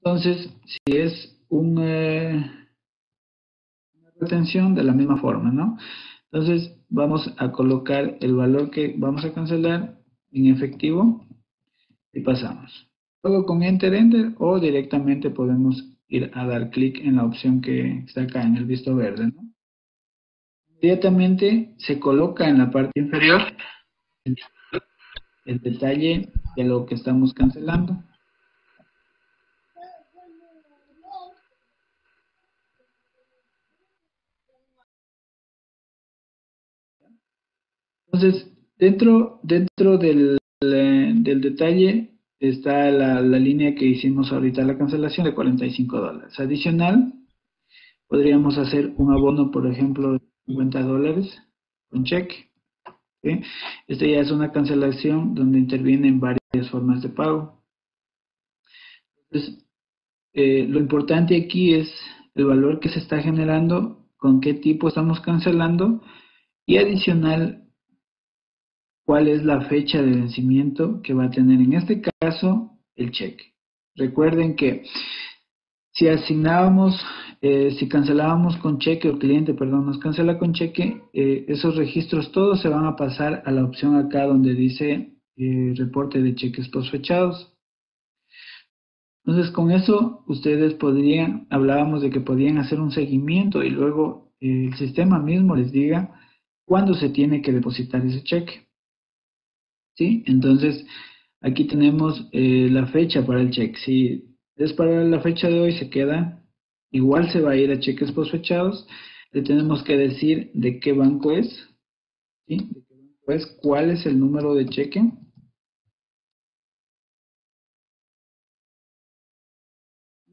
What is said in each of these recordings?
Entonces, si es una retención, de la misma forma, ¿no? Entonces, vamos a colocar el valor que vamos a cancelar en efectivo y pasamos. Luego con Enter o directamente podemos ir a dar clic en la opción que está acá en el visto verde, ¿no? Inmediatamente se coloca en la parte inferior el detalle de lo que estamos cancelando. Entonces, dentro del detalle está la línea que hicimos ahorita, la cancelación de $45. Adicional, podríamos hacer un abono, por ejemplo, de $50 con cheque. ¿Sí? Esta ya es una cancelación donde intervienen varias formas de pago. Entonces, lo importante aquí es el valor que se está generando, con qué tipo estamos cancelando y adicional, cuál es la fecha de vencimiento que va a tener en este caso el cheque. Recuerden que si asignábamos, si cancelábamos con cheque, o el cliente, perdón, nos cancela con cheque, esos registros todos se van a pasar a la opción acá donde dice reporte de cheques posfechados. Entonces con eso ustedes podrían, hablábamos de que podían hacer un seguimiento y luego el sistema mismo les diga cuándo se tiene que depositar ese cheque. ¿Sí? Entonces aquí tenemos la fecha para el cheque. Si es para la fecha de hoy, se queda, igual se va a ir a cheques posfechados. Le tenemos que decir de qué banco es, ¿sí? De qué banco es, cuál es el número de cheque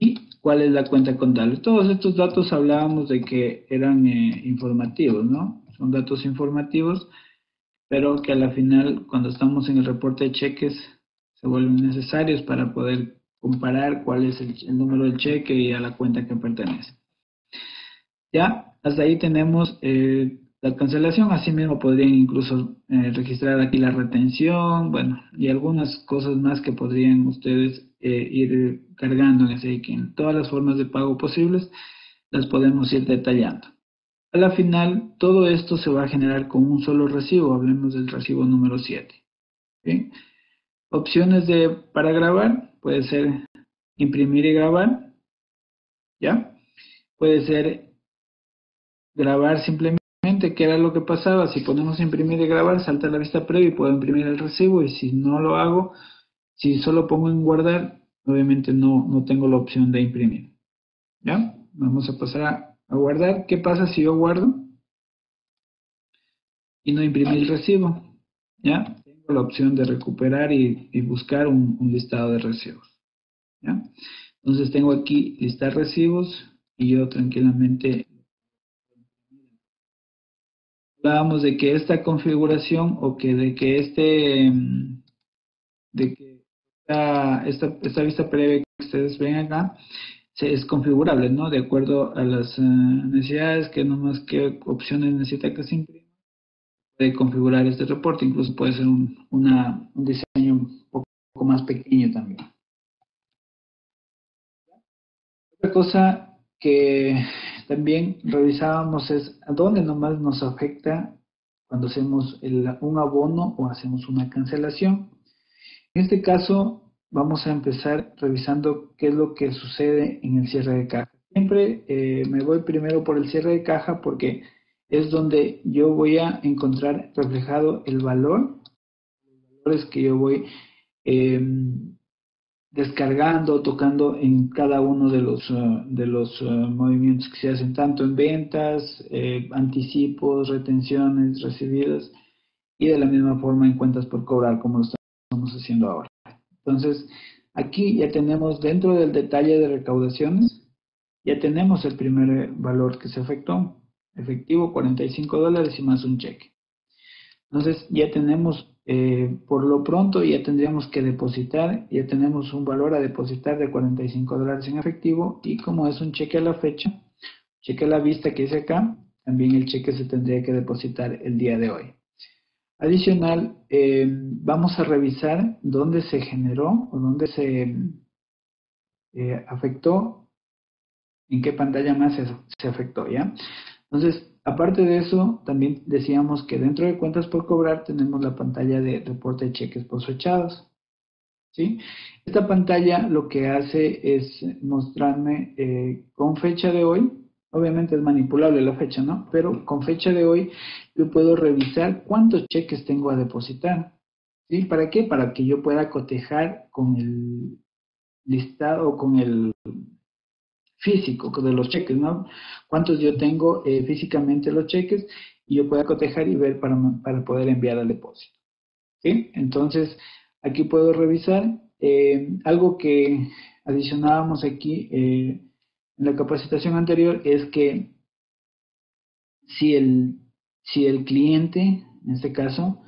y cuál es la cuenta contable. Todos estos datos hablábamos de que eran informativos, ¿no? Son datos informativos, pero que a la final, cuando estamos en el reporte de cheques, se vuelven necesarios para poder comparar cuál es el número del cheque y a la cuenta que pertenece. Ya, hasta ahí tenemos la cancelación. Asimismo, podrían incluso registrar aquí la retención, bueno, y algunas cosas más que podrían ustedes ir cargando en ese IKEA. Todas las formas de pago posibles las podemos ir detallando. A la final, todo esto se va a generar con un solo recibo. Hablemos del recibo número 7. ¿Sí? Opciones para grabar, puede ser imprimir y grabar, ¿ya? Puede ser grabar simplemente, que era lo que pasaba. Si ponemos imprimir y grabar, salta la vista previa y puedo imprimir el recibo. Y si no lo hago, si solo pongo en guardar, obviamente no tengo la opción de imprimir, ¿ya? Vamos a pasar a guardar. ¿Qué pasa si yo guardo y no imprimí el recibo? ¿Ya? Tengo la opción de recuperar y buscar un listado de recibos, ¿ya? Entonces tengo aquí listar recibos y yo tranquilamente hablábamos de que esta configuración o que de que esta vista previa que ustedes ven acá es configurable, ¿no? De acuerdo a las necesidades, que nomás qué opciones necesita que se imprima, puede configurar este reporte. Incluso puede ser un diseño un poco más pequeño también. Otra cosa que también revisábamos es a dónde nomás nos afecta cuando hacemos un abono o hacemos una cancelación. En este caso, vamos a empezar revisando qué es lo que sucede en el cierre de caja. Siempre me voy primero por el cierre de caja porque es donde yo voy a encontrar reflejado el valor, los valores que yo voy eh, descargando, tocando en cada uno de los movimientos que se hacen, tanto en ventas, anticipos, retenciones recibidas y de la misma forma en cuentas por cobrar, como lo estamos haciendo ahora. Entonces, aquí ya tenemos dentro del detalle de recaudaciones, ya tenemos el primer valor que se efectuó, efectivo $45 y más un cheque. Entonces ya tenemos, por lo pronto ya tendríamos que depositar, ya tenemos un valor a depositar de $45 en efectivo, y como es un cheque a la fecha, cheque a la vista que dice acá, también el cheque se tendría que depositar el día de hoy. Adicional, vamos a revisar dónde se generó o dónde afectó, en qué pantalla más se afectó, ¿ya? Entonces, aparte de eso, también decíamos que dentro de cuentas por cobrar tenemos la pantalla de reporte de cheques posfechados, ¿sí? Esta pantalla lo que hace es mostrarme con fecha de hoy, obviamente es manipulable la fecha, ¿no? Pero con fecha de hoy yo puedo revisar cuántos cheques tengo a depositar, ¿sí? ¿Para qué? Para que yo pueda cotejar con el listado, con el físico de los cheques, ¿no? Cuántos yo tengo físicamente los cheques y yo pueda cotejar y ver para poder enviar al depósito, ¿sí? Entonces, aquí puedo revisar algo que adicionábamos aquí en la capacitación anterior es que si el cliente, en este caso,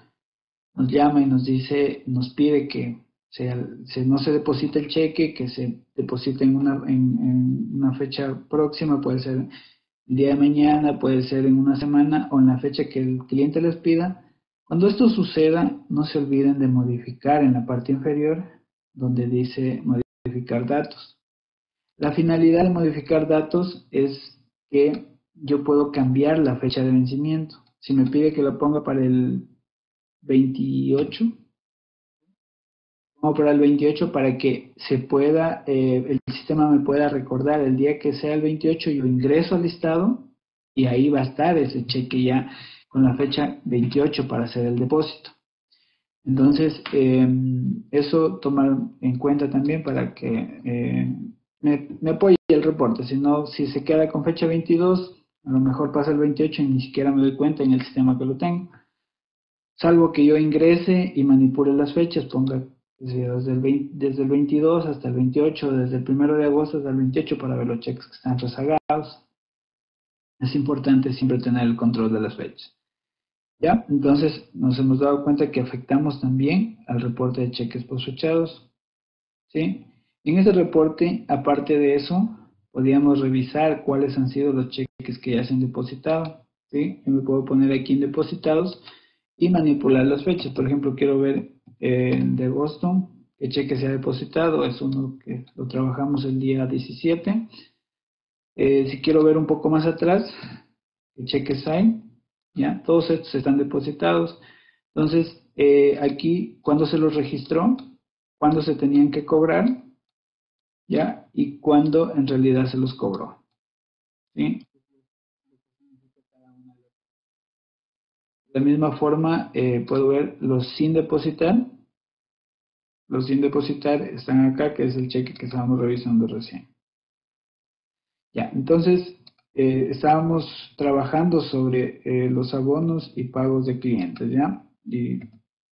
nos llama y nos dice, nos pide que no se deposite el cheque, que se deposite en una fecha próxima, puede ser el día de mañana, puede ser en una semana o en la fecha que el cliente les pida. Cuando esto suceda, no se olviden de modificar en la parte inferior donde dice modificar datos. La finalidad de modificar datos es que yo puedo cambiar la fecha de vencimiento. Si me pide que lo ponga para el 28, pongo para el 28 para que se pueda, el sistema me pueda recordar el día que sea el 28, yo ingreso al listado y ahí va a estar ese cheque ya con la fecha 28 para hacer el depósito. Entonces, eso tomar en cuenta también para que me apoye el reporte. Si no, si se queda con fecha 22, a lo mejor pasa el 28 y ni siquiera me doy cuenta en el sistema que lo tengo. Salvo que yo ingrese y manipule las fechas, ponga desde el 22 hasta el 28, desde el 1 de agosto hasta el 28 para ver los cheques que están rezagados. Es importante siempre tener el control de las fechas. ¿Ya? Entonces nos hemos dado cuenta que afectamos también al reporte de cheques posfechados, ¿sí? En ese reporte, aparte de eso, podríamos revisar cuáles han sido los cheques que ya se han depositado, ¿sí? Yo me puedo poner aquí en depositados y manipular las fechas. Por ejemplo, quiero ver de agosto qué cheque se ha depositado, es uno que lo trabajamos el día 17. Si quiero ver un poco más atrás, qué cheques hay, ¿ya? Todos estos están depositados. Entonces, aquí, ¿cuándo se los registró? ¿Cuándo se tenían que cobrar? ¿Ya? Y cuándo en realidad se los cobró, ¿sí? De la misma forma, puedo ver los sin depositar. Los sin depositar están acá, que es el cheque que estábamos revisando recién. Ya, entonces, estábamos trabajando sobre los abonos y pagos de clientes, ¿ya? Y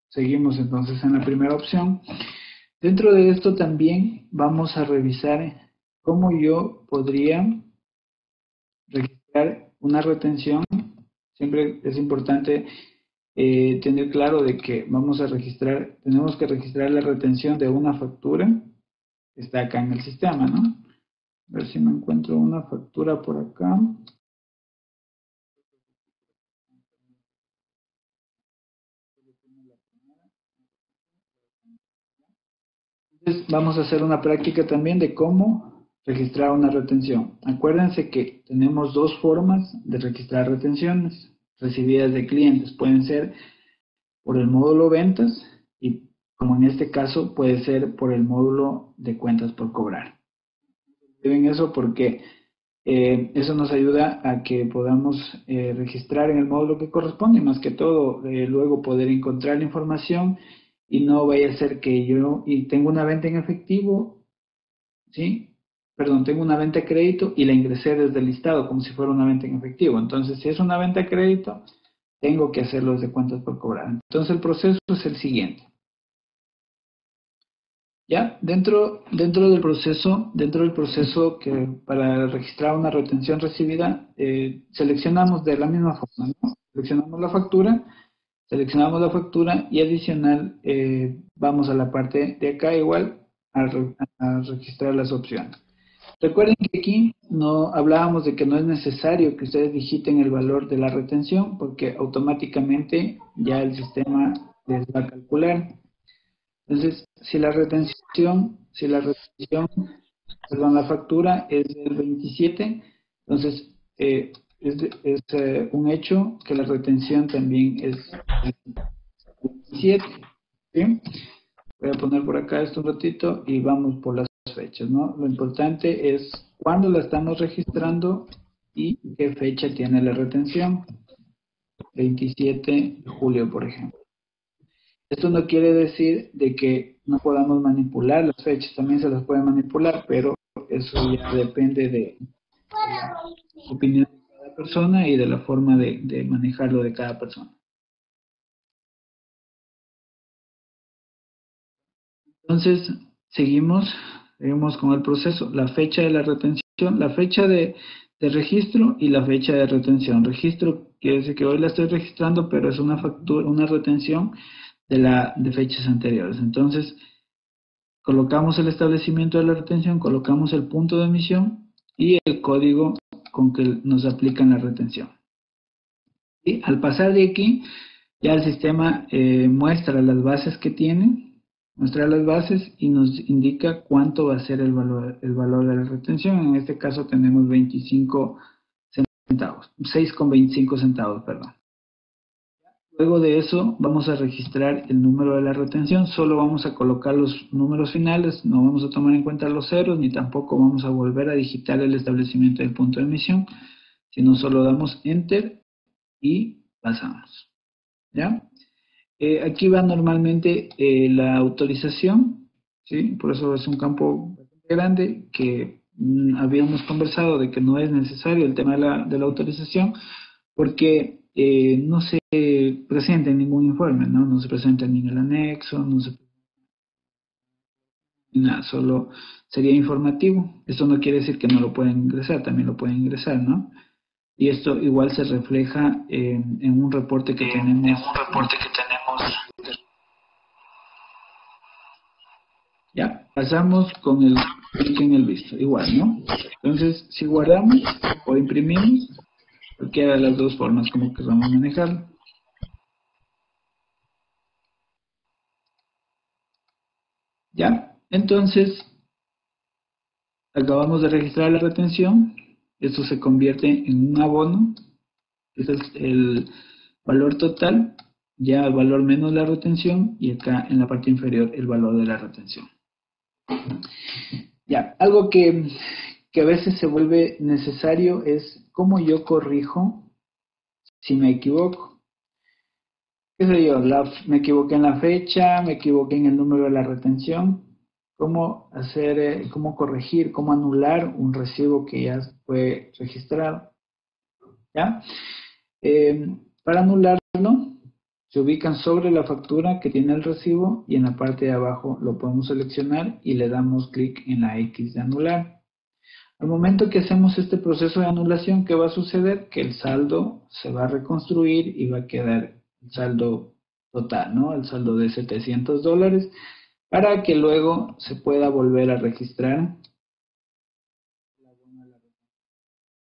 seguimos entonces en la primera opción. Dentro de esto también vamos a revisar cómo yo podría registrar una retención. Siempre es importante tener claro de que tenemos que registrar la retención de una factura que está acá en el sistema, ¿no? A ver si me encuentro una factura por acá. Entonces vamos a hacer una práctica también de cómo registrar una retención. Acuérdense que tenemos dos formas de registrar retenciones recibidas de clientes. Pueden ser por el módulo ventas y, como en este caso, puede ser por el módulo de cuentas por cobrar. Deben eso porque eso nos ayuda a que podamos registrar en el módulo que corresponde y, más que todo, luego poder encontrar la información y no vaya a ser que yo tengo una venta en efectivo, ¿sí? Perdón, tengo una venta a crédito y la ingresé desde el listado como si fuera una venta en efectivo. Entonces, si es una venta a crédito, tengo que hacerlos de cuentas por cobrar. Entonces, el proceso es el siguiente. Ya, dentro del proceso que para registrar una retención recibida, seleccionamos de la misma forma, ¿no? Seleccionamos la factura y adicional vamos a la parte de acá igual a registrar las opciones. Recuerden que aquí no hablábamos de que no es necesario que ustedes digiten el valor de la retención porque automáticamente ya el sistema les va a calcular. Entonces, si la retención perdón, la factura es del 27, entonces es un hecho que la retención también es el 27, ¿sí? Voy a poner por acá esto un ratito y vamos por las fechas, ¿no? Lo importante es cuándo la estamos registrando y qué fecha tiene la retención. 27 de julio, por ejemplo. Esto no quiere decir de que no podamos manipular las fechas, también se las puede manipular, pero eso ya depende de la opinión de cada persona y de la forma de manejarlo de cada persona. Entonces, seguimos con el proceso. La fecha de la retención, la fecha de registro y la fecha de retención. Registro quiere decir que hoy la estoy registrando, pero es una factura, una retención de fechas anteriores. Entonces, colocamos el establecimiento de la retención, colocamos el punto de emisión y el código con que nos aplican la retención. Y al pasar de aquí, ya el sistema muestra las bases que tiene, muestra las bases y nos indica cuánto va a ser el valor de la retención. En este caso tenemos 25 centavos, 6,25 centavos, perdón. Luego de eso vamos a registrar el número de la retención, solo vamos a colocar los números finales, no vamos a tomar en cuenta los ceros, ni tampoco vamos a volver a digitar el establecimiento del punto de emisión, sino solo damos Enter y pasamos. ¿Ya? Aquí va normalmente la autorización, ¿sí? Por eso es un campo grande que habíamos conversado de que no es necesario el tema de la autorización, porque no se presenta en ningún informe, ¿no? No se presenta ni en el anexo, no se nada, solo sería informativo. Esto no quiere decir que no lo pueden ingresar, también lo pueden ingresar, ¿no? Y esto igual se refleja en un reporte que tenemos. En un reporte que tenemos. Ya, pasamos con el clic en el visto, igual, ¿no? Entonces, si guardamos o imprimimos, cualquiera de las dos formas como que vamos a manejarlo. Ya, entonces, acabamos de registrar la retención, esto se convierte en un abono, ese es el valor total, ya el valor menos la retención, y acá en la parte inferior el valor de la retención. Ya, algo que a veces se vuelve necesario es cómo yo corrijo si me equivoco. ¿Qué sé yo? Me equivoqué en la fecha, me equivoqué en el número de la retención. ¿Cómo hacer, cómo corregir, cómo anular un recibo que ya fue registrado? ¿Ya? Para anularlo, se ubican sobre la factura que tiene el recibo y en la parte de abajo lo podemos seleccionar y le damos clic en la X de anular. Al momento que hacemos este proceso de anulación, ¿qué va a suceder? Que el saldo se va a reconstruir y va a quedar el saldo total, ¿no? El saldo de $700 para que luego se pueda volver a registrar.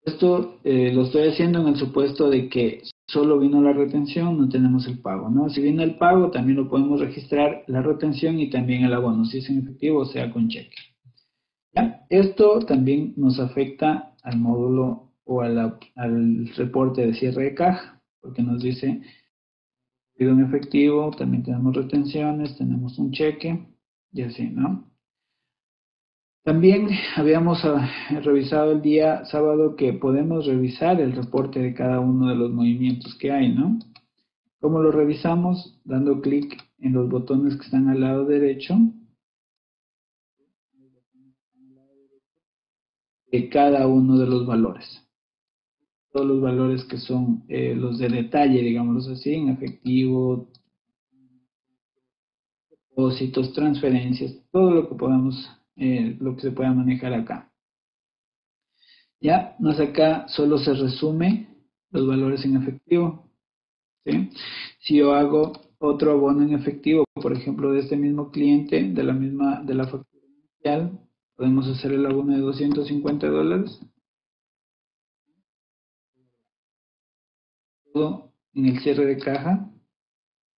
Esto lo estoy haciendo en el supuesto de que solo vino la retención, no tenemos el pago, ¿no? Si viene el pago, también lo podemos registrar la retención y también el abono, si es en efectivo o sea con cheque. ¿Ya? Esto también nos afecta al módulo o al reporte de cierre de caja, porque nos dice pido en efectivo, también tenemos retenciones, tenemos un cheque y así, ¿no? También habíamos revisado el día sábado que podemos revisar el reporte de cada uno de los movimientos que hay, ¿no? ¿Cómo lo revisamos? Dando clic en los botones que están al lado derecho de cada uno de los valores. Todos los valores que son los de detalle, digámoslo así, en efectivo, depósitos, transferencias, todo lo que podamos, lo que se pueda manejar acá. Ya, más acá solo se resume los valores en efectivo. ¿Sí? Si yo hago otro abono en efectivo, por ejemplo, de este mismo cliente, de la factura inicial, podemos hacer el abono de $250. Todo en el cierre de caja.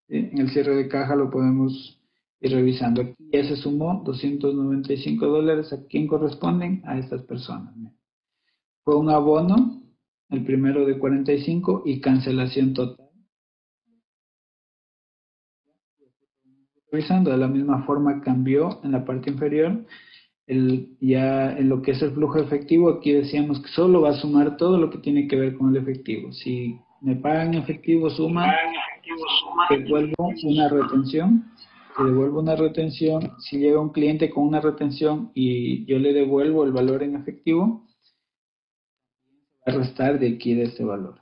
En el cierre de caja lo podemos y revisando. Aquí ya se sumó $295. ¿A quién corresponden? A estas personas. Fue un abono, el primero de 45 y cancelación total. Revisando, de la misma forma cambió en la parte inferior. Ya en lo que es el flujo efectivo, aquí decíamos que solo va a sumar todo lo que tiene que ver con el efectivo. Si me pagan efectivo, suma, devuelvo una retención. Si devuelvo una retención, si llega un cliente con una retención y yo le devuelvo el valor en efectivo, va a restar de aquí de este valor.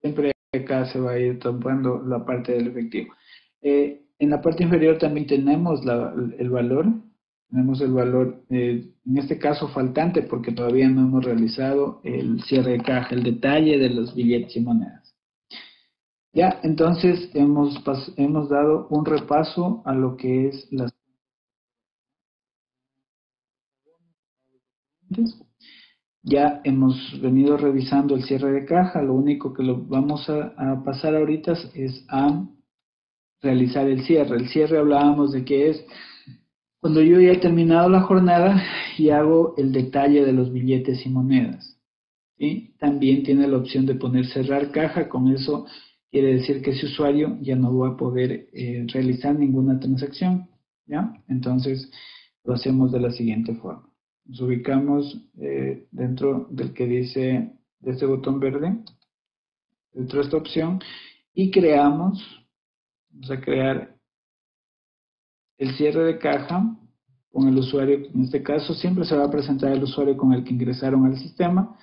Siempre acá se va a ir tomando la parte del efectivo. En la parte inferior también tenemos el valor. Tenemos el valor, en este caso faltante, porque todavía no hemos realizado el cierre de caja, el detalle de los billetes y monedas. Ya, entonces hemos dado un repaso a lo que es las... Ya hemos venido revisando el cierre de caja, lo único que lo vamos a pasar ahorita es a realizar el cierre. El cierre hablábamos de que es cuando yo ya he terminado la jornada y hago el detalle de los billetes y monedas. ¿Sí? También tiene la opción de poner cerrar caja, con eso quiere decir que ese usuario ya no va a poder realizar ninguna transacción. ¿Ya? Entonces lo hacemos de la siguiente forma. Nos ubicamos dentro del que dice, de este botón verde, dentro de esta opción, y vamos a crear el cierre de caja con el usuario. En este caso siempre se va a presentar el usuario con el que ingresaron al sistema,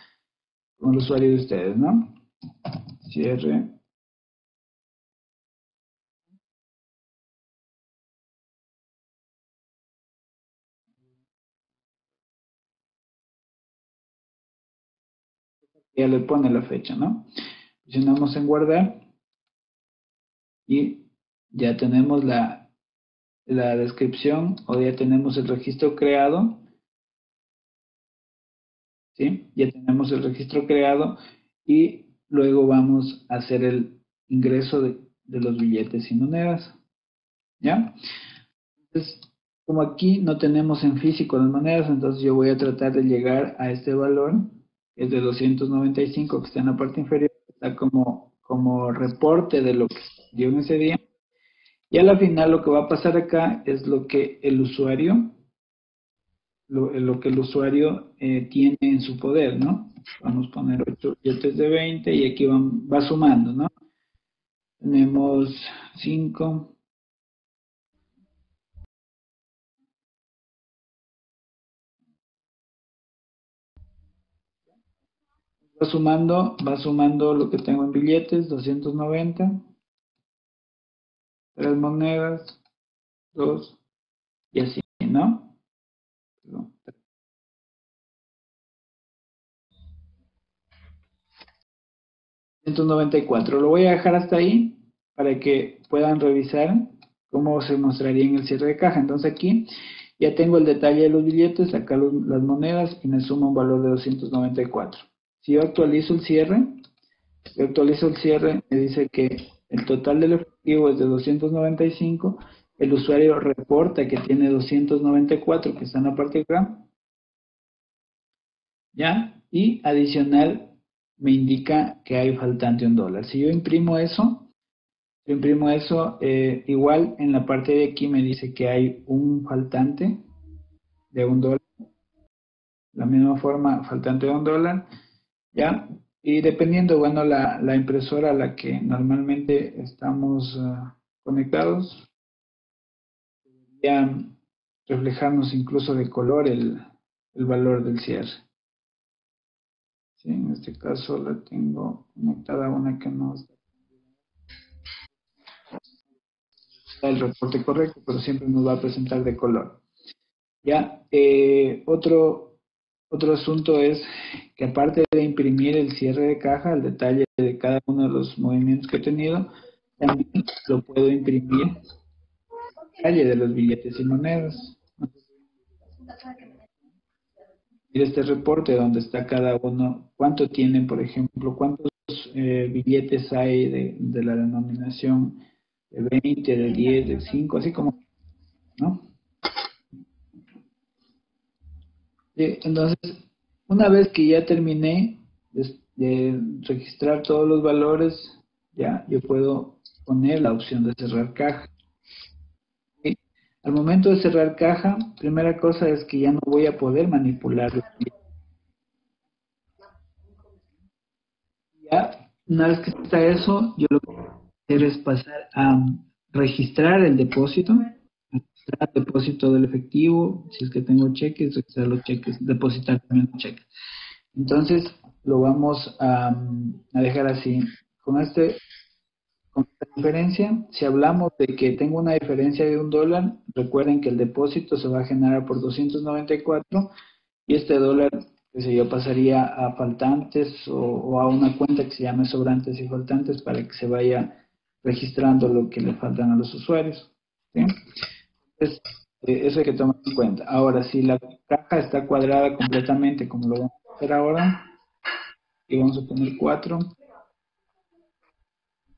con el usuario de ustedes, ¿no? Cierre. Ya le pone la fecha, ¿no? Presionamos en guardar y ya tenemos la descripción, o ya tenemos el registro creado. ¿Sí? Ya tenemos el registro creado y luego vamos a hacer el ingreso de los billetes y monedas. ¿Ya? Entonces, como aquí no tenemos en físico las monedas, entonces yo voy a tratar de llegar a este valor, que es de 295, que está en la parte inferior, está como reporte de lo que dio en ese día. Y a la final lo que va a pasar acá es lo que el usuario, lo que el usuario tiene en su poder, ¿no? Vamos a poner 8 billetes de 20 y aquí va sumando, ¿no? Tenemos 5. Va sumando lo que tengo en billetes, 290. 3 monedas, 2 y así, ¿no? Perdón. 194. Lo voy a dejar hasta ahí para que puedan revisar cómo se mostraría en el cierre de caja. Entonces aquí ya tengo el detalle de los billetes, acá las monedas y me suma un valor de 294. Si yo actualizo el cierre, me dice que el total del efectivo es de 295. El usuario reporta que tiene 294, que está en la parte de acá. ¿Ya? Y adicional me indica que hay faltante $1. Si yo imprimo eso, igual en la parte de aquí me dice que hay un faltante de $1. La misma forma, faltante de $1, ¿ya? Y dependiendo, bueno, la impresora a la que normalmente estamos conectados, ya reflejarnos incluso de color el valor del cierre. ¿Sí? En este caso la tengo conectada a una que no está el reporte correcto, pero siempre nos va a presentar de color. Ya, otro asunto es que aparte de imprimir el cierre de caja, el detalle de cada uno de los movimientos que he tenido, también lo puedo imprimir el detalle de los billetes y monedas. Mira este reporte donde está cada uno, cuánto tienen, por ejemplo, cuántos billetes hay de la denominación de 20, de 10, de 5, así como, ¿no? Entonces, una vez que ya terminé de registrar todos los valores, ya yo puedo poner la opción de cerrar caja. ¿Sí? Al momento de cerrar caja, primera cosa es que ya no voy a poder manipular. Ya, una vez que está eso, yo lo que voy a hacer es pasar a registrar el depósito, registrar el depósito del efectivo, si es que tengo cheques, registrar los cheques, depositar también los cheques. Entonces, lo vamos a dejar así. Con con esta diferencia, si hablamos de que tengo una diferencia de $1, recuerden que el depósito se va a generar por 294 y este dólar, que sé yo, pasaría a faltantes o a una cuenta que se llame sobrantes y faltantes para que se vaya registrando lo que le faltan a los usuarios. ¿Sí? Entonces, eso hay que tomar en cuenta. Ahora, si la caja está cuadrada completamente, como lo vamos a hacer ahora, y vamos a poner 4.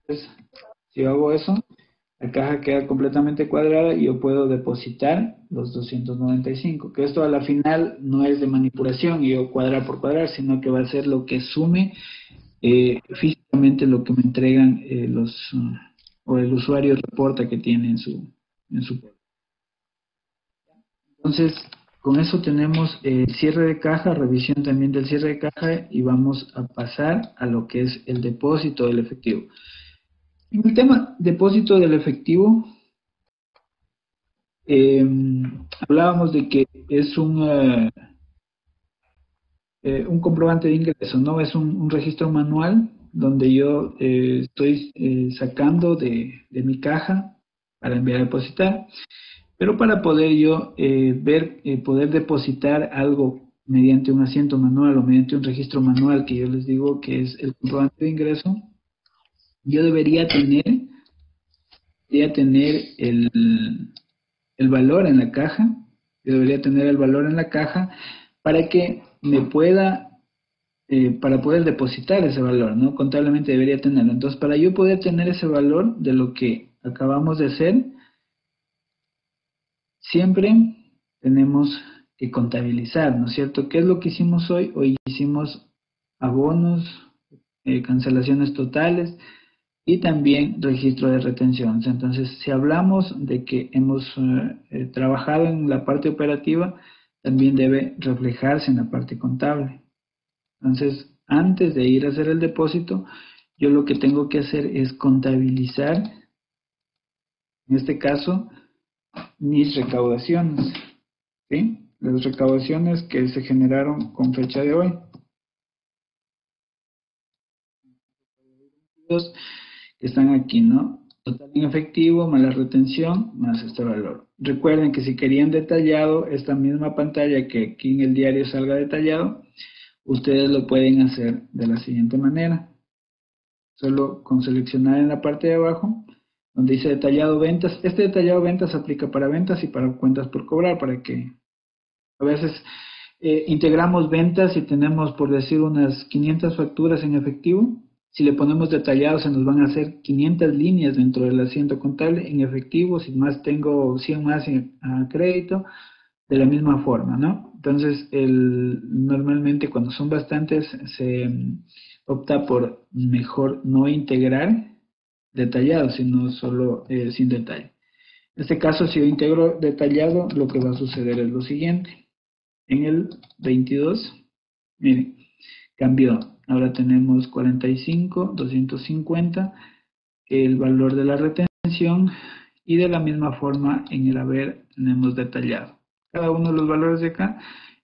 Entonces, si yo hago eso, la caja queda completamente cuadrada y yo puedo depositar los 295, que esto a la final no es de manipulación y yo cuadrar por cuadrar, sino que va a ser lo que sume físicamente lo que me entregan o el usuario reporta que tiene en su. Entonces, con eso tenemos cierre de caja, revisión también del cierre de caja y vamos a pasar a lo que es el depósito del efectivo. En el tema depósito del efectivo, eh, hablábamos de que es un comprobante de ingreso, ¿no? Es un registro manual donde yo estoy sacando de mi caja para enviar a depositar. Pero para poder yo poder depositar algo mediante un asiento manual o mediante un registro manual, que yo les digo que es el comprobante de ingreso, yo debería tener el valor en la caja, yo debería tener el valor en la caja para que me pueda, para poder depositar ese valor, ¿no? Contablemente debería tenerlo. Entonces, para yo poder tener ese valor de lo que acabamos de hacer, siempre tenemos que contabilizar, ¿no es cierto? ¿Qué es lo que hicimos hoy? Hoy hicimos abonos, cancelaciones totales y también registro de retenciones. Entonces, si hablamos de que hemos trabajado en la parte operativa, también debe reflejarse en la parte contable. Entonces, antes de ir a hacer el depósito, yo lo que tengo que hacer es contabilizar, en este caso, mis recaudaciones, ¿sí? Las recaudaciones que se generaron con fecha de hoy. Los que están aquí, ¿no? Total en efectivo más la retención más este valor. Recuerden que si querían detallado esta misma pantalla que aquí en el diario salga detallado, ustedes lo pueden hacer de la siguiente manera. Solo con seleccionar en la parte de abajo donde dice detallado ventas. Este detallado ventas aplica para ventas y para cuentas por cobrar, para que a veces integramos ventas y tenemos, por decir, unas 500 facturas en efectivo. Si le ponemos detallado, se nos van a hacer 500 líneas dentro del asiento contable en efectivo. Si más tengo 100 más a crédito, de la misma forma, ¿no? Entonces, normalmente cuando son bastantes, se opta por mejor no integrar detallado, sino solo sin detalle. En este caso, si yo integro detallado, lo que va a suceder es lo siguiente. En el 22, miren, cambió. Ahora tenemos 45, 250, el valor de la retención y de la misma forma en el haber tenemos detallado cada uno de los valores de acá.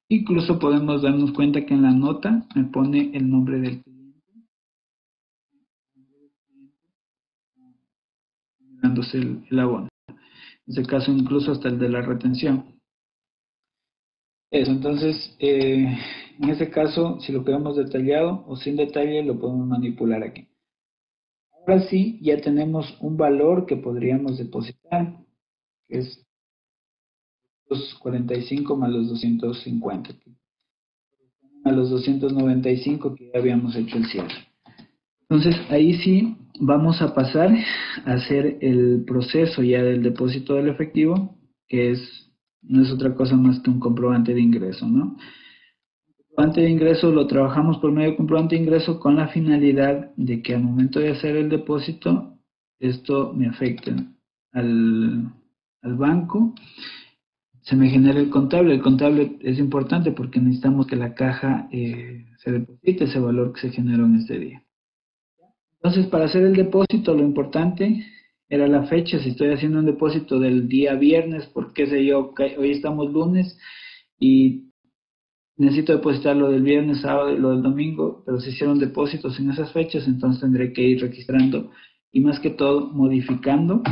Incluso podemos darnos cuenta que en la nota me pone el nombre del cliente, dándose el abono. En este caso incluso hasta el de la retención. Eso, entonces, en este caso, si lo queremos detallado o sin detalle, lo podemos manipular aquí. Ahora sí, ya tenemos un valor que podríamos depositar, que es los 45 más los 250, a los 295 que ya habíamos hecho el cierre. Entonces ahí sí vamos a pasar a hacer el proceso ya del depósito del efectivo, que no es otra cosa más que un comprobante de ingreso, ¿no? El comprobante de ingreso lo trabajamos por medio de comprobante de ingreso con la finalidad de que al momento de hacer el depósito, esto me afecte al banco, se me genera el contable. El contable es importante porque necesitamos que la caja se deposite ese valor que se generó en este día. Entonces, para hacer el depósito, lo importante era la fecha. Si estoy haciendo un depósito del día viernes, por qué sé yo, hoy estamos lunes y necesito depositarlo del viernes, sábado y lo del domingo, pero si hicieron depósitos en esas fechas, entonces tendré que ir registrando y más que todo modificando,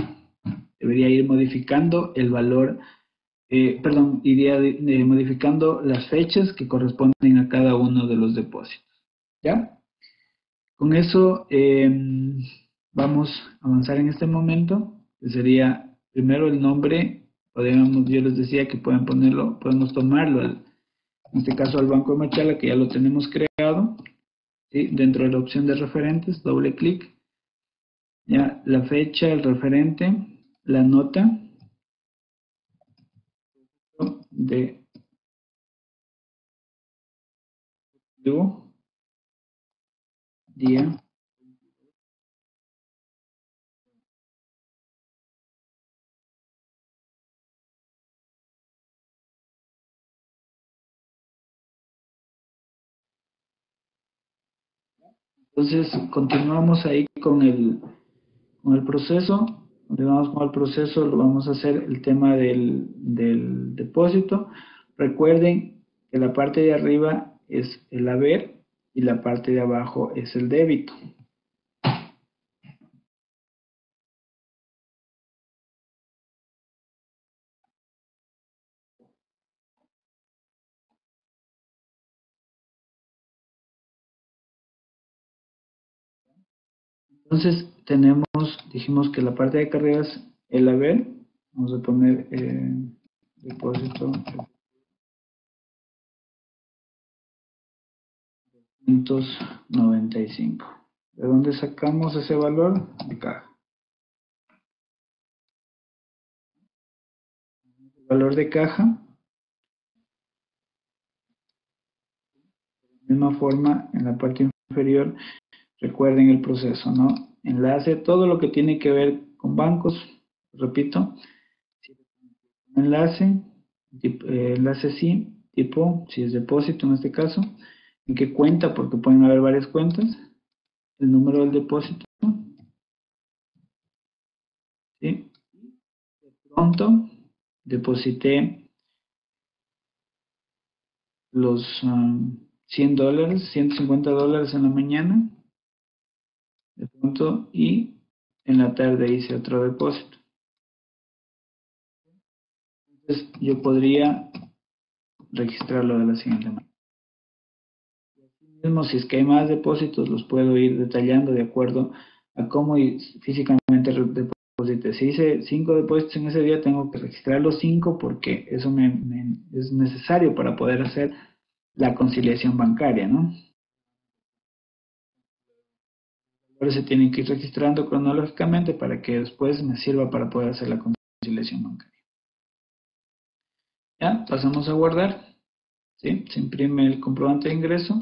debería ir modificando el valor, iría modificando las fechas que corresponden a cada uno de los depósitos. ¿Ya? Con eso vamos a avanzar en este momento, que sería primero el nombre. Yo les decía que pueden ponerlo, podemos tomarlo, en este caso al Banco de Machala, que ya lo tenemos creado, ¿sí? Dentro de la opción de referentes, doble clic, ya la fecha, el referente, la nota de día. Entonces continuamos ahí con el proceso, continuamos con el proceso, lo vamos a hacer el tema del depósito. Recuerden que la parte de arriba es el haber y la parte de abajo es el débito. Entonces dijimos que la parte de acá arriba es el haber, vamos a poner depósito 595. ¿De dónde sacamos ese valor? De caja. El valor de caja, de la misma forma, en la parte inferior, recuerden el proceso, ¿no? Enlace, todo lo que tiene que ver con bancos, repito, enlace, enlace sí, tipo, si es depósito en este caso, en qué cuenta, porque pueden haber varias cuentas, el número del depósito, ¿sí? Pronto, deposité los $100, $150 en la mañana, de pronto, y en la tarde hice otro depósito. Entonces, yo podría registrarlo de la siguiente manera. Mismo, si es que hay más depósitos, los puedo ir detallando de acuerdo a cómo físicamente deposité. Si hice 5 depósitos en ese día, tengo que registrar los 5 porque eso es necesario para poder hacer la conciliación bancaria, ¿no? Por eso se tienen que ir registrando cronológicamente para que después me sirva para poder hacer la conciliación bancaria. Ya, pasamos a guardar, ¿sí? Se imprime el comprobante de ingreso.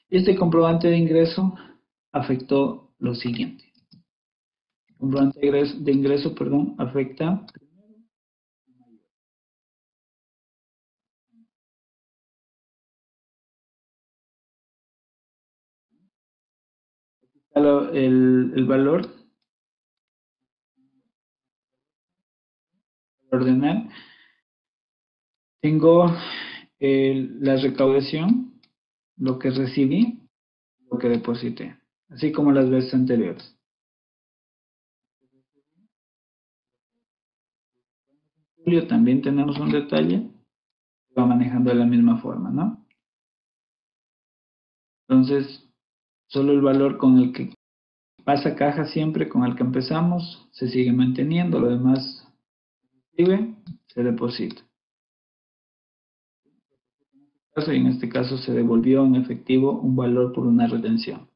Este comprobante de ingreso afectó lo siguiente. El comprobante de ingreso, perdón, afecta el valor ordenal. Tengo la recaudación, lo que recibí, lo que deposité, así como las veces anteriores. Julio también tenemos un detalle, va manejando de la misma forma, ¿no? Entonces, solo el valor con el que pasa caja siempre, con el que empezamos, se sigue manteniendo, lo demás se deposita. Y en este caso se devolvió en efectivo un valor por una retención.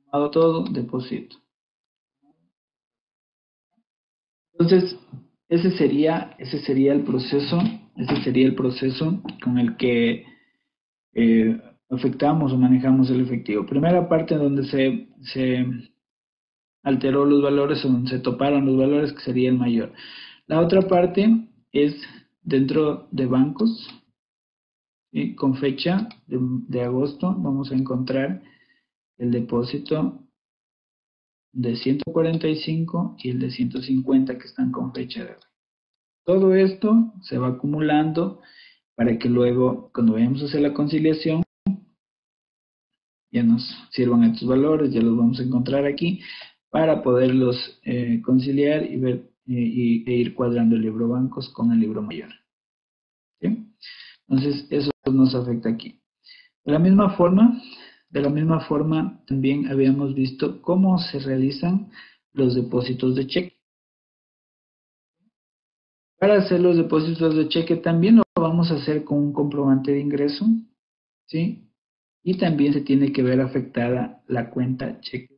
Tomado todo, depósito. Entonces, ese sería el proceso con el que afectamos o manejamos el efectivo. Primera parte donde se alteró los valores o donde se toparon los valores, que sería el mayor. La otra parte es dentro de bancos, ¿sí? Con fecha de agosto vamos a encontrar el depósito de 145 y el de 150 que están con fecha de hoy. Todo esto se va acumulando para que luego, cuando vayamos a hacer la conciliación, ya nos sirvan estos valores, ya los vamos a encontrar aquí, para poderlos conciliar y ver e ir cuadrando el libro bancos con el libro mayor. ¿Sí? Entonces, eso nos afecta aquí. De la misma forma, también habíamos visto cómo se realizan los depósitos de cheque. Para hacer los depósitos de cheque también lo vamos a hacer con un comprobante de ingreso, ¿sí? Y también se tiene que ver afectada la cuenta cheque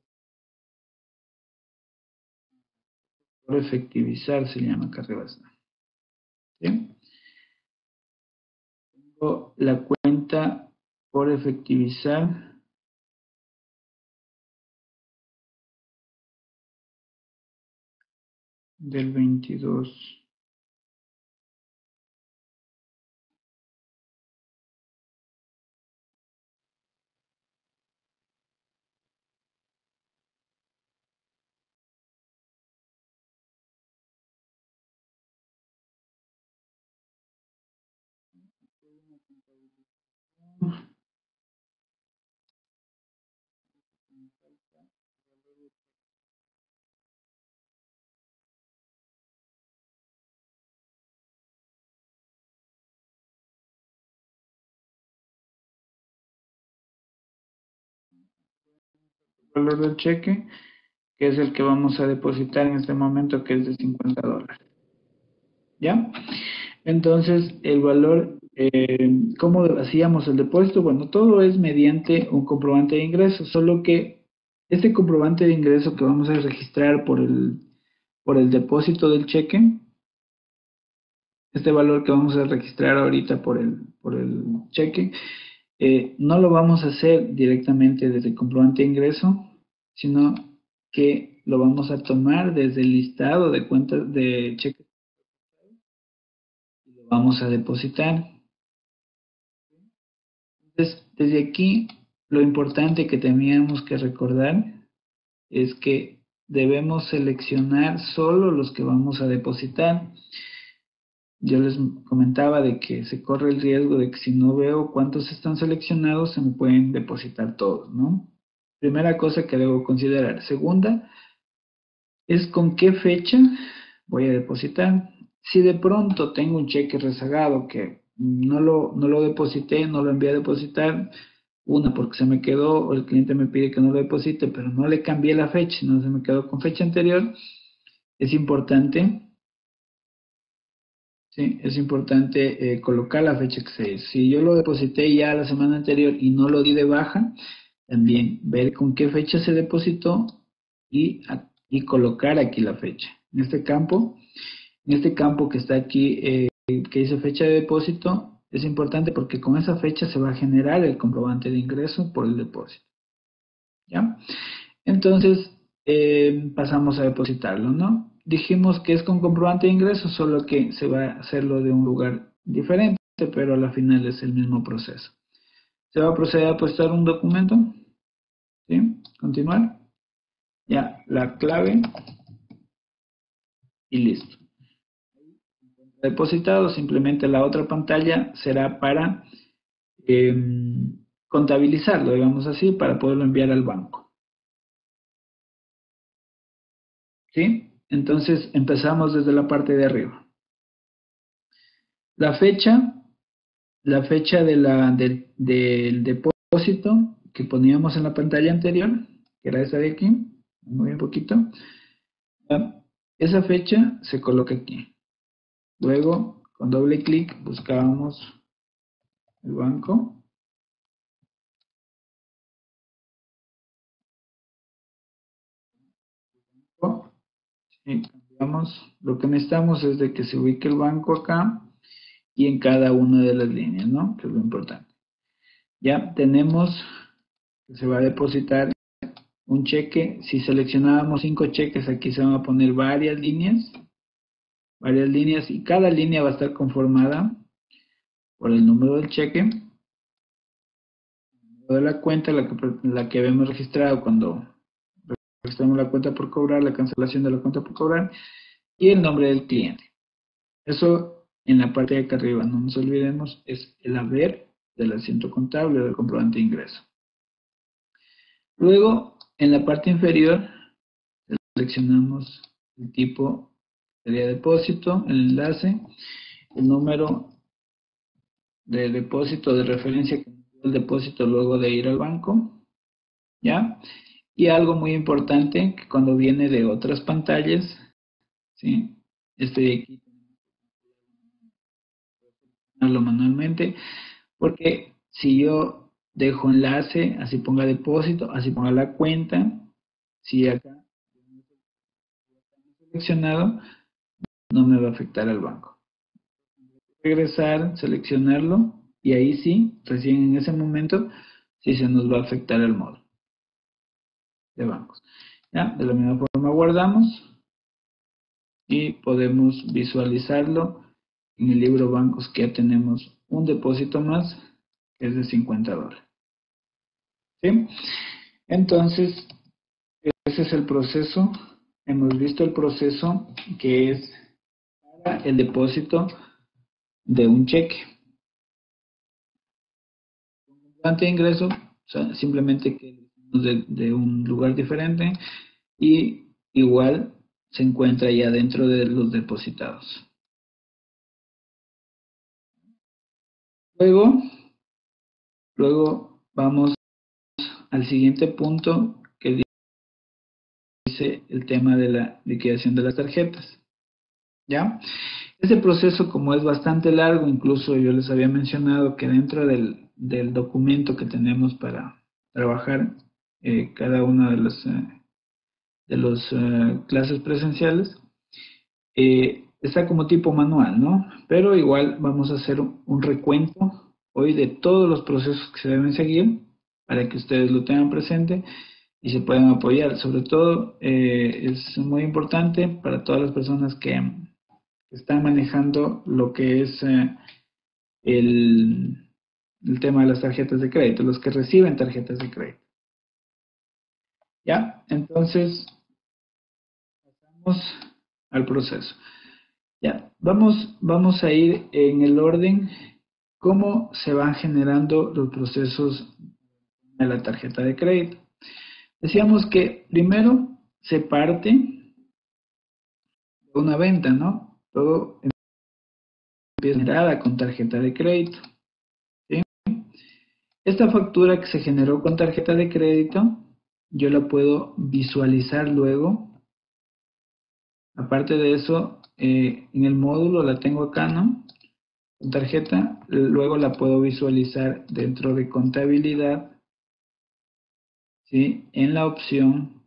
por efectivizar, se llama acá arriba, ¿sí? Tengo la cuenta por efectivizar del 22. Valor del cheque, que es el que vamos a depositar en este momento, que es de $50. ¿Ya? Entonces, el valor, ¿cómo hacíamos el depósito? Bueno, todo es mediante un comprobante de ingreso, solo que este comprobante de ingreso que vamos a registrar por el depósito del cheque, este valor que vamos a registrar ahorita por el cheque, no lo vamos a hacer directamente desde el comprobante de ingreso, sino que lo vamos a tomar desde el listado de cuentas de cheques y lo vamos a depositar. Entonces, desde aquí, lo importante que teníamos que recordar es que debemos seleccionar solo los que vamos a depositar. Yo les comentaba de que se corre el riesgo de que si no veo cuántos están seleccionados, se me pueden depositar todos, ¿no? Primera cosa que debo considerar. Segunda, es con qué fecha voy a depositar. Si de pronto tengo un cheque rezagado que no lo deposité, no lo envié a depositar, una porque se me quedó o el cliente me pide que no lo deposite, pero no le cambié la fecha, no se me quedó con fecha anterior, es importante, ¿sí? Es importante colocar la fecha que se hizo. Si yo lo deposité ya la semana anterior y no lo di de baja, también ver con qué fecha se depositó y colocar aquí la fecha. En este campo que está aquí, que dice fecha de depósito, es importante porque con esa fecha se va a generar el comprobante de ingreso por el depósito. ¿Ya? Entonces, pasamos a depositarlo, ¿no? Dijimos que es con comprobante de ingreso, solo que se va a hacerlo de un lugar diferente, pero a la final es el mismo proceso. Se va a proceder a depositar un documento, ¿sí? Continuar. Ya, la clave y listo. Depositado, simplemente la otra pantalla será para contabilizarlo, digamos así, para poderlo enviar al banco. ¿Sí? Entonces empezamos desde la parte de arriba. La fecha del depósito que poníamos en la pantalla anterior, que era esa de aquí, muy un poquito, esa fecha se coloca aquí. Luego, con doble clic, buscábamos el banco. ¿sí? Cambiamos. Lo que necesitamos es de que se ubique el banco acá y en cada una de las líneas, ¿no? Que es lo importante. Ya tenemos que se va a depositar un cheque. Si seleccionábamos 5 cheques, aquí se van a poner varias líneas y cada línea va a estar conformada por el número del cheque, de la cuenta, la que habíamos registrado cuando registramos la cuenta por cobrar, la cancelación de la cuenta por cobrar y el nombre del cliente. Eso en la parte de acá arriba, no nos olvidemos, es el haber del asiento contable o del comprobante de ingreso. Luego, en la parte inferior, seleccionamos el tipo, sería depósito, el enlace, el número de depósito de referencia, el depósito luego de ir al banco, ¿ya? Y algo muy importante, que cuando viene de otras pantallas, ¿sí? Este de aquí, hacerlo manualmente, porque si yo dejo enlace, así ponga depósito, así ponga la cuenta, si acá seleccionado, no me va a afectar al banco. Regresar, seleccionarlo, y ahí sí, recién en ese momento, sí se nos va a afectar el módulo de bancos. ¿Ya? De la misma forma guardamos y podemos visualizarlo en el libro bancos, que ya tenemos un depósito más, que es de $50. ¿Sí? Entonces, ese es el proceso. Hemos visto el proceso que es para el depósito de un cheque. Comprobante de ingreso, o sea, simplemente que de un lugar diferente y igual se encuentra ya dentro de los depositados. Luego vamos al siguiente punto, que dice el tema de la liquidación de las tarjetas. ¿Ya? Este proceso, como es bastante largo, incluso yo les había mencionado que dentro del documento que tenemos para trabajar cada una de las clases presenciales, está como tipo manual, ¿no? Pero igual vamos a hacer un recuento hoy de todos los procesos que se deben seguir para que ustedes lo tengan presente y se puedan apoyar. Sobre todo es muy importante para todas las personas que están manejando lo que es el, el tema de las tarjetas de crédito, los que reciben tarjetas de crédito. ¿Ya? Entonces, pasamos al proceso. Ya, vamos a ir en el orden cómo se van generando los procesos de la tarjeta de crédito. Decíamos que primero se parte de una venta, ¿no? Todo empieza generada con tarjeta de crédito. ¿Sí? Esta factura que se generó con tarjeta de crédito, yo la puedo visualizar luego. Aparte de eso, en el módulo la tengo acá, ¿no? Con tarjeta, luego la puedo visualizar dentro de contabilidad, ¿sí? En la opción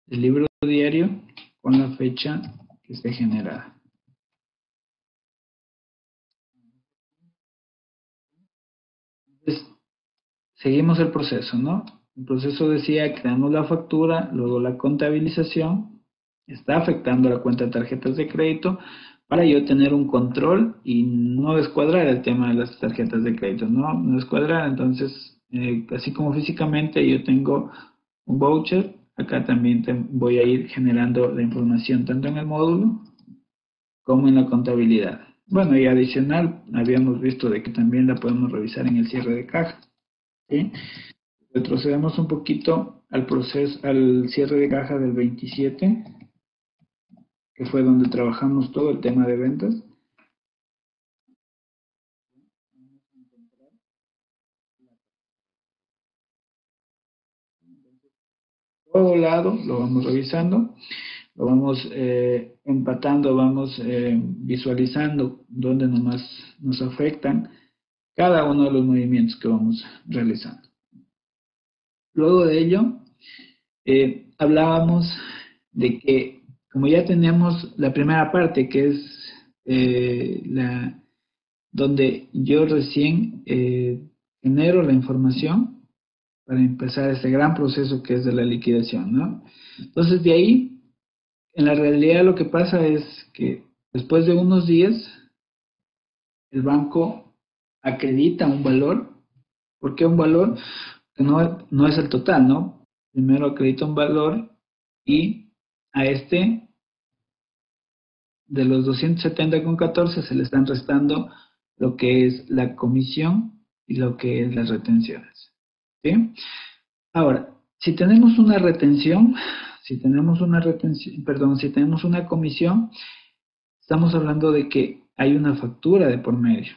del libro diario con la fecha que esté generada. Entonces, seguimos el proceso, ¿no? El proceso decía, creamos la factura, luego la contabilización, está afectando la cuenta de tarjetas de crédito para yo tener un control y no descuadrar el tema de las tarjetas de crédito, no descuadrar. Entonces, así como físicamente yo tengo un voucher, acá también voy a ir generando la información tanto en el módulo como en la contabilidad. Bueno, y adicional, habíamos visto de que también la podemos revisar en el cierre de caja. ¿Sí? Retrocedemos un poquito al proceso, al cierre de caja del 27, que fue donde trabajamos todo el tema de ventas. Todo lado lo vamos revisando, lo vamos empatando, vamos visualizando dónde nomás nos afectan cada uno de los movimientos que vamos realizando. Luego de ello, hablábamos de que como ya tenemos la primera parte, que es donde yo recién genero la información para empezar este gran proceso que es de la liquidación, ¿no? Entonces, de ahí, en la realidad lo que pasa es que después de unos días, el banco acredita un valor. ¿Por qué un valor? Que no es el total, ¿no? Primero acredita un valor y a este de los 270,14 se le están restando lo que es la comisión y lo que es las retenciones. ¿Sí? Ahora, si tenemos una retención, si tenemos una comisión, estamos hablando de que hay una factura de por medio.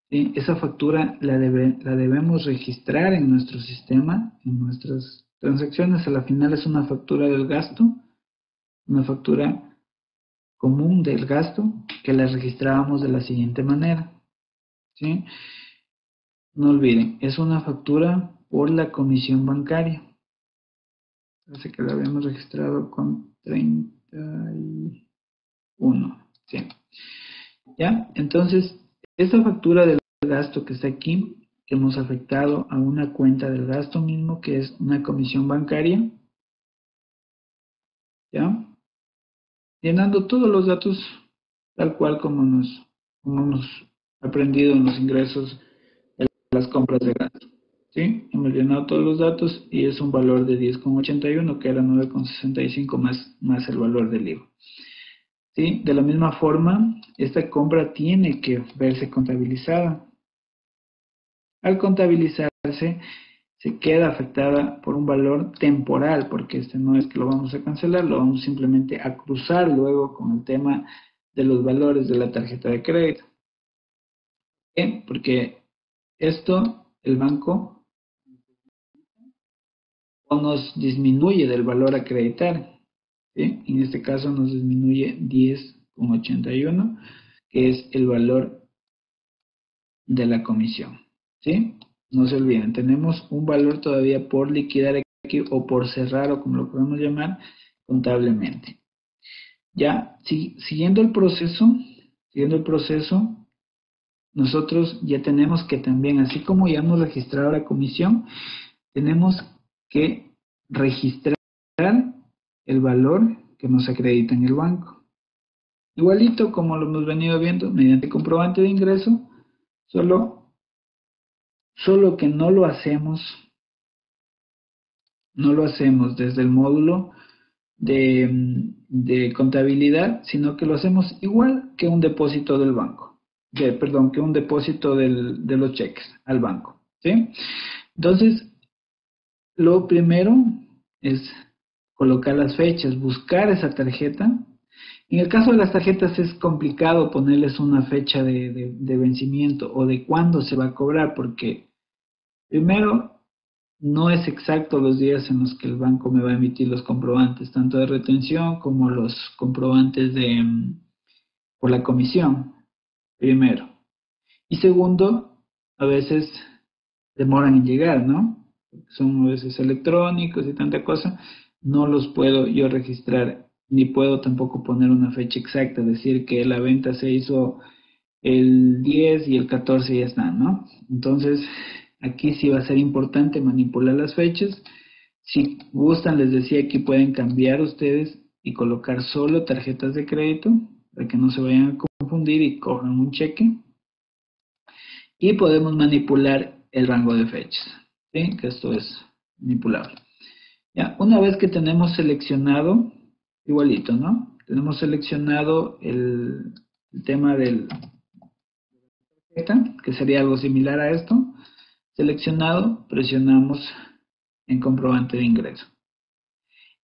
¿Sí? Esa factura la debemos registrar en nuestro sistema, en nuestras transacciones. A la final es una factura del gasto, una factura común del gasto que la registrábamos de la siguiente manera. ¿Sí? No olviden, es una factura por la comisión bancaria. Parece que la habíamos registrado con 31. ¿Sí? ¿Ya? Entonces, esta factura del gasto que está aquí, que hemos afectado a una cuenta del gasto mismo, que es una comisión bancaria, ¿ya? Llenando todos los datos tal cual como hemos aprendido en los ingresos de las compras de gasto. ¿Sí? Hemos llenado todos los datos y es un valor de 10,81, que era 9,65 más el valor del IVA. ¿Sí? De la misma forma, esta compra tiene que verse contabilizada. Al contabilizarse, se queda afectada por un valor temporal, porque este no es que lo vamos a cancelar, lo vamos simplemente a cruzar luego con el tema de los valores de la tarjeta de crédito. ¿Por qué? Porque esto, el banco, o nos disminuye del valor a acreditar, ¿sí? En este caso nos disminuye 10,81, que es el valor de la comisión, ¿sí? No se olviden, tenemos un valor todavía por liquidar aquí o por cerrar o como lo podemos llamar contablemente. Ya, siguiendo el proceso, nosotros ya tenemos que también, así como ya hemos registrado la comisión, tenemos que registrar el valor que nos acredita en el banco. Igualito como lo hemos venido viendo mediante comprobante de ingreso, solo que no lo hacemos desde el módulo de contabilidad, sino que lo hacemos igual que un depósito del banco, que un depósito de los cheques al banco, ¿sí? Entonces, lo primero es colocar las fechas, buscar esa tarjeta. En el caso de las tarjetas es complicado ponerles una fecha de vencimiento o de cuándo se va a cobrar, porque primero, no es exacto los días en los que el banco me va a emitir los comprobantes, tanto de retención como los comprobantes por la comisión, primero. Y segundo, a veces demoran en llegar, ¿no? Son a veces electrónicos y tanta cosa, no los puedo yo registrar, ni puedo tampoco poner una fecha exacta, decir que la venta se hizo el 10 y el 14 ya están, ¿no? Entonces, aquí sí va a ser importante manipular las fechas. Si gustan, les decía, aquí pueden cambiar ustedes y colocar solo tarjetas de crédito para que no se vayan a confundir y cobran un cheque. Y podemos manipular el rango de fechas, ¿sí? Que esto es manipulable. Ya, una vez que tenemos seleccionado, igualito, ¿no? Tenemos seleccionado el tema del que sería algo similar a esto. Seleccionado, presionamos en comprobante de ingreso.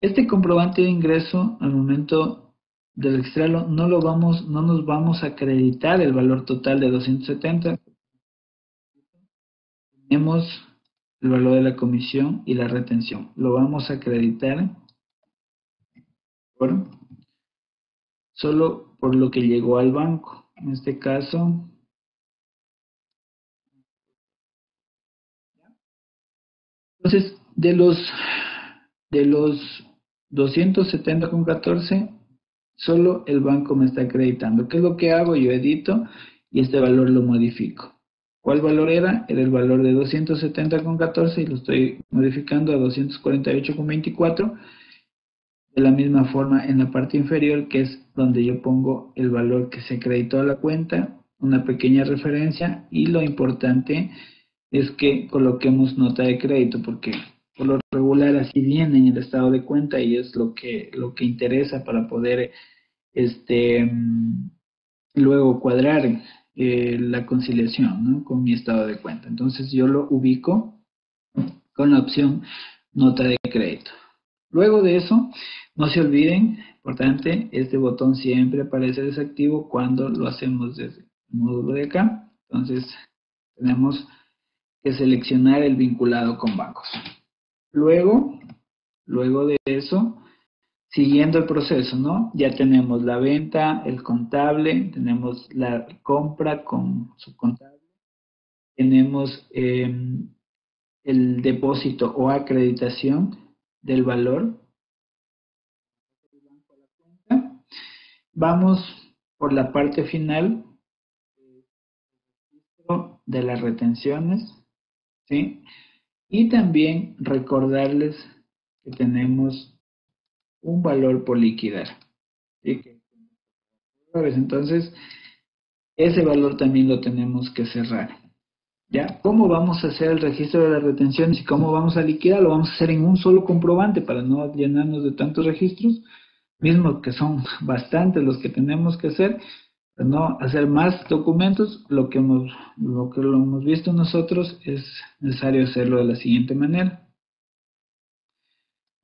Este comprobante de ingreso, al momento de extraerlo, no nos vamos a acreditar el valor total de 270. Tenemos el valor de la comisión y la retención. Lo vamos a acreditar solo por lo que llegó al banco. En este caso, entonces, de los 270,14, solo el banco me está acreditando. ¿Qué es lo que hago? Yo edito y este valor lo modifico. ¿Cuál valor era? Era el valor de 270,14 y lo estoy modificando a 248,24. De la misma forma en la parte inferior, que es donde yo pongo el valor que se acreditó a la cuenta, una pequeña referencia, y lo importante es que coloquemos nota de crédito, porque por lo regular así viene en el estado de cuenta y es lo que interesa para poder luego cuadrar la conciliación, ¿no?, con mi estado de cuenta. Entonces yo lo ubico con la opción nota de crédito. Luego de eso, no se olviden, importante, este botón siempre aparece desactivo cuando lo hacemos desde el módulo de acá. Entonces tenemos que seleccionar el vinculado con bancos. Luego de eso, siguiendo el proceso, ¿no? Ya tenemos la venta, el contable, tenemos la compra con su contable, tenemos el depósito o acreditación del valor. Vamos por la parte final de las retenciones, ¿sí? Y también recordarles que tenemos un valor por liquidar, ¿sí? Entonces, ese valor también lo tenemos que cerrar. ¿Ya? ¿Cómo vamos a hacer el registro de las retenciones y cómo vamos a liquidar? Lo vamos a hacer en un solo comprobante para no llenarnos de tantos registros, mismo que son bastantes los que tenemos que hacer, para no hacer más documentos. Lo que lo hemos visto nosotros es necesario hacerlo de la siguiente manera.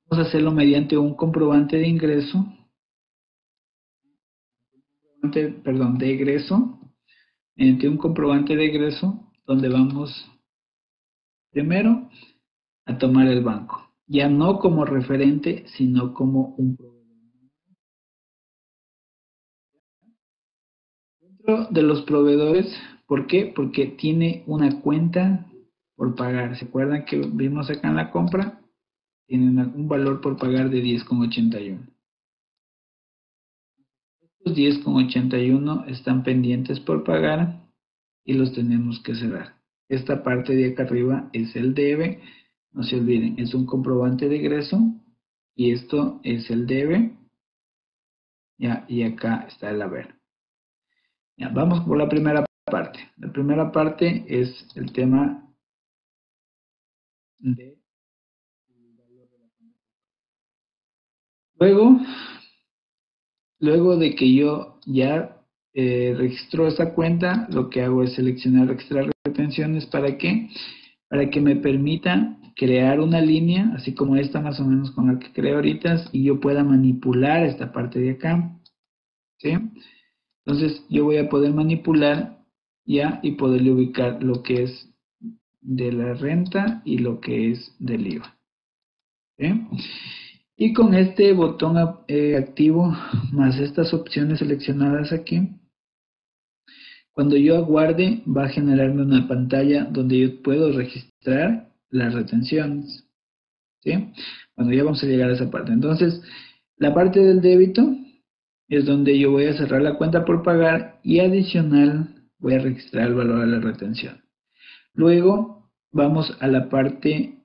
Vamos a hacerlo mediante un comprobante de ingreso, de egreso, mediante un comprobante de egreso donde vamos primero a tomar el banco, ya no como referente, sino como un proveedor. Dentro de los proveedores, ¿por qué? Porque tiene una cuenta por pagar. ¿Se acuerdan que vimos acá en la compra? Tiene un valor por pagar de 10,81. Los 10,81 están pendientes por pagar y los tenemos que cerrar. Esta parte de acá arriba es el debe. No se olviden, es un comprobante de egreso y esto es el debe. Ya, y acá está el haber. Ya, vamos por la primera parte. La primera parte es el tema de... Luego de que yo ya registro esta cuenta, lo que hago es seleccionar registrar retenciones. ¿Para qué? Para que me permita crear una línea, así como esta más o menos con la que creo ahorita, y yo pueda manipular esta parte de acá, ¿sí? Entonces yo voy a poder manipular ya y poderle ubicar lo que es de la renta y lo que es del IVA, ¿sí? Y con este botón activo más estas opciones seleccionadas aquí, cuando yo aguarde va a generarme una pantalla donde yo puedo registrar las retenciones, ¿sí? Cuando ya vamos a llegar a esa parte. Entonces, la parte del débito es donde yo voy a cerrar la cuenta por pagar y adicional voy a registrar el valor de la retención. Luego vamos a la parte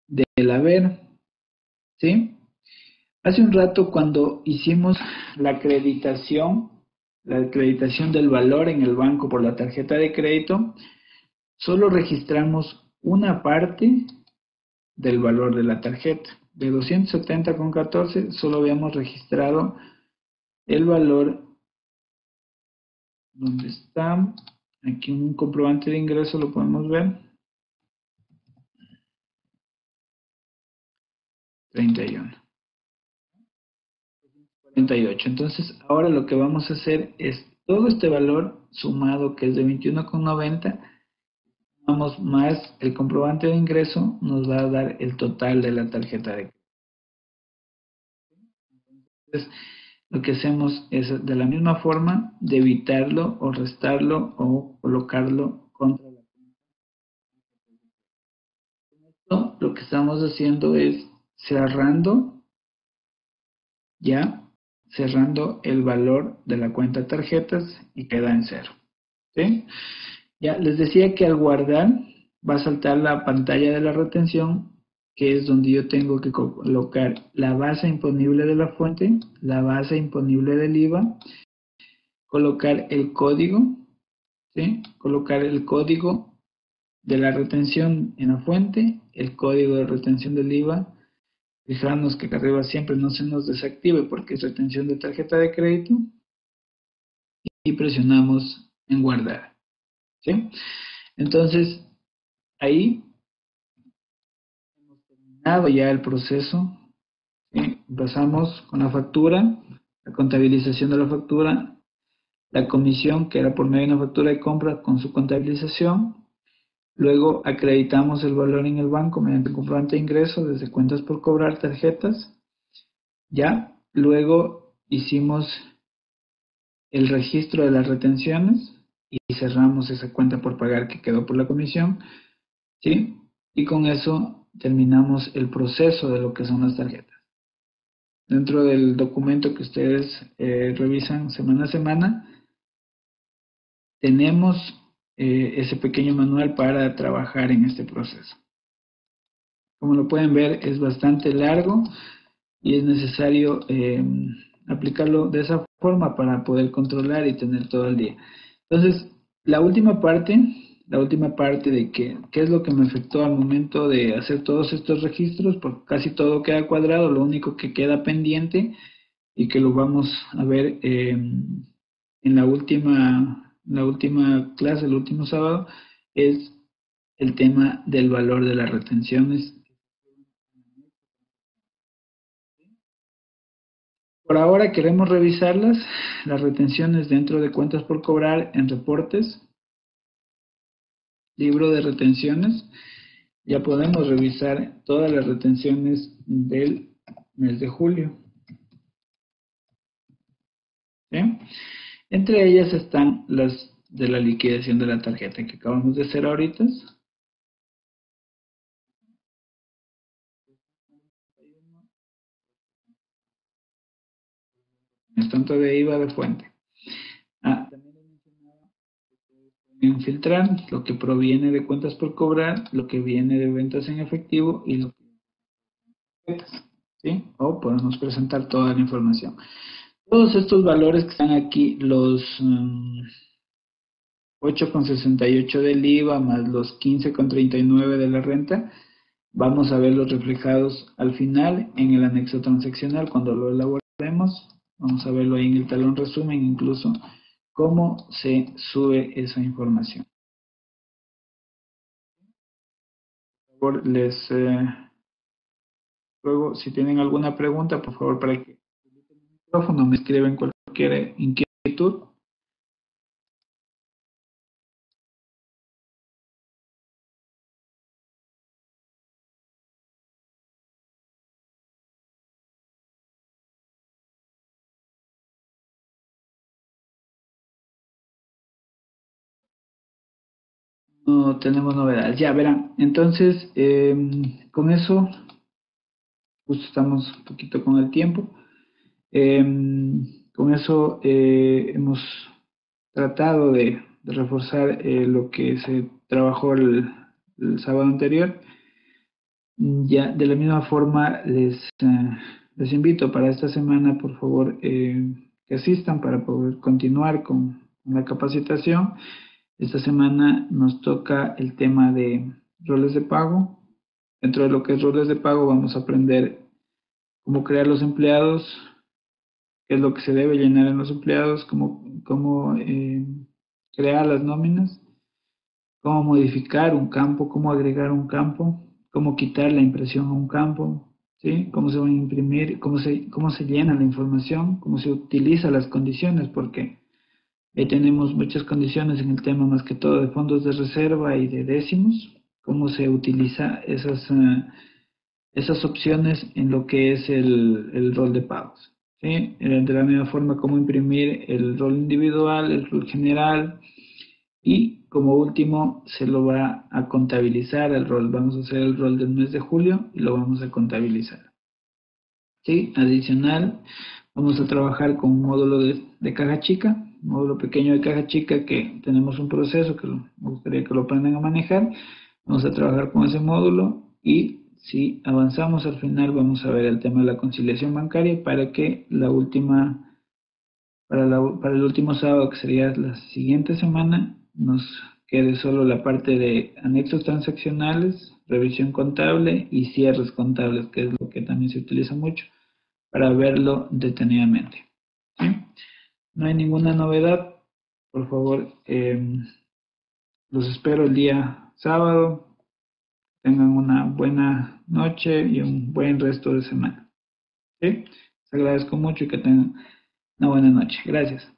del haber, ¿sí? Hace un rato cuando hicimos la acreditación del valor en el banco por la tarjeta de crédito, solo registramos una parte del valor de la tarjeta. De 270,14 solo habíamos registrado el valor, donde está, aquí un comprobante de ingreso lo podemos ver, 31. 48. Entonces, ahora lo que vamos a hacer es todo este valor sumado, que es de 21,90, vamos más el comprobante de ingreso, nos va a dar el total de la tarjeta de crédito. Entonces, lo que hacemos es de la misma forma debitarlo o restarlo o colocarlo contra la cuenta. Lo que estamos haciendo es cerrando, ya, cerrando el valor de la cuenta tarjetas y queda en cero. ¿Sí? Ya les decía que al guardar va a saltar la pantalla de la retención, que es donde yo tengo que colocar la base imponible de la fuente, la base imponible del IVA, colocar el código, ¿sí? Colocar el código de la retención en la fuente, el código de retención del IVA. Fijarnos que acá arriba siempre no se nos desactive porque es retención de tarjeta de crédito, y presionamos en guardar. ¿Sí? Entonces, ahí hemos terminado ya el proceso. ¿Sí? Empezamos con la factura, la contabilización de la factura, la comisión que era por medio de una factura de compra con su contabilización. Luego acreditamos el valor en el banco mediante comprobante de ingreso desde cuentas por cobrar, tarjetas. Ya, luego hicimos el registro de las retenciones y cerramos esa cuenta por pagar que quedó por la comisión, ¿sí? Y con eso terminamos el proceso de lo que son las tarjetas. Dentro del documento que ustedes revisan semana a semana, tenemos ese pequeño manual para trabajar en este proceso. Como lo pueden ver, es bastante largo y es necesario aplicarlo de esa forma para poder controlar y tener todo el día. Entonces, la última parte de qué es lo que me afectó al momento de hacer todos estos registros, porque casi todo queda cuadrado, lo único que queda pendiente y que lo vamos a ver en la última clase, el último sábado, es el tema del valor de las retenciones. Por ahora queremos revisarlas, las retenciones dentro de cuentas por cobrar en reportes, libro de retenciones. Ya podemos revisar todas las retenciones del mes de julio. ¿Sí? Entre ellas están las de la liquidación de la tarjeta que acabamos de hacer ahorita. Es tanto de IVA de fuente. También les mencionaba que pueden filtrar lo que proviene de cuentas por cobrar, lo que viene de ventas en efectivo y lo que viene de tarjetas. ¿Sí? O podemos presentar toda la información. Todos estos valores que están aquí, los 8,68 del IVA más los 15,39 de la renta, vamos a verlos reflejados al final en el anexo transaccional cuando lo elaboremos. Vamos a verlo ahí en el talón resumen, incluso cómo se sube esa información. Por favor, les ruego, si tienen alguna pregunta, por favor, para que el micrófono me escriben cualquier inquietud. No tenemos novedades. Ya verán. Entonces, con eso, justo estamos un poquito con el tiempo. Con eso hemos tratado de reforzar lo que se trabajó el sábado anterior. Ya de la misma forma les invito para esta semana, por favor, que asistan para poder continuar con la capacitación. Esta semana nos toca el tema de roles de pago. Dentro de lo que es roles de pago vamos a aprender cómo crear los empleados, qué es lo que se debe llenar en los empleados, cómo crear las nóminas, cómo modificar un campo, cómo agregar un campo, cómo quitar la impresión a un campo, ¿sí? Cómo se va a imprimir, cómo se llena la información, cómo se utiliza las condiciones, porque tenemos muchas condiciones en el tema, más que todo de fondos de reserva y de décimos, cómo se utiliza esas opciones en lo que es el rol de pagos. ¿Sí? De la misma forma, cómo imprimir el rol individual, el rol general, y como último se lo va a contabilizar el rol. Vamos a hacer el rol del mes de julio y lo vamos a contabilizar. ¿sí? Adicional, vamos a trabajar con un módulo de caja chica, un módulo pequeño de caja chica que tenemos un proceso que me gustaría que lo aprendan a manejar. Vamos a trabajar con ese módulo y si avanzamos al final vamos a ver el tema de la conciliación bancaria para que para el último sábado, que sería la siguiente semana, nos quede solo la parte de anexos transaccionales, revisión contable y cierres contables, que es lo que también se utiliza mucho, para verlo detenidamente. ¿Sí? No hay ninguna novedad. Por favor, los espero el día sábado. Tengan una buena noche y un buen resto de semana. ¿Sí? Les agradezco mucho y que tengan una buena noche. Gracias.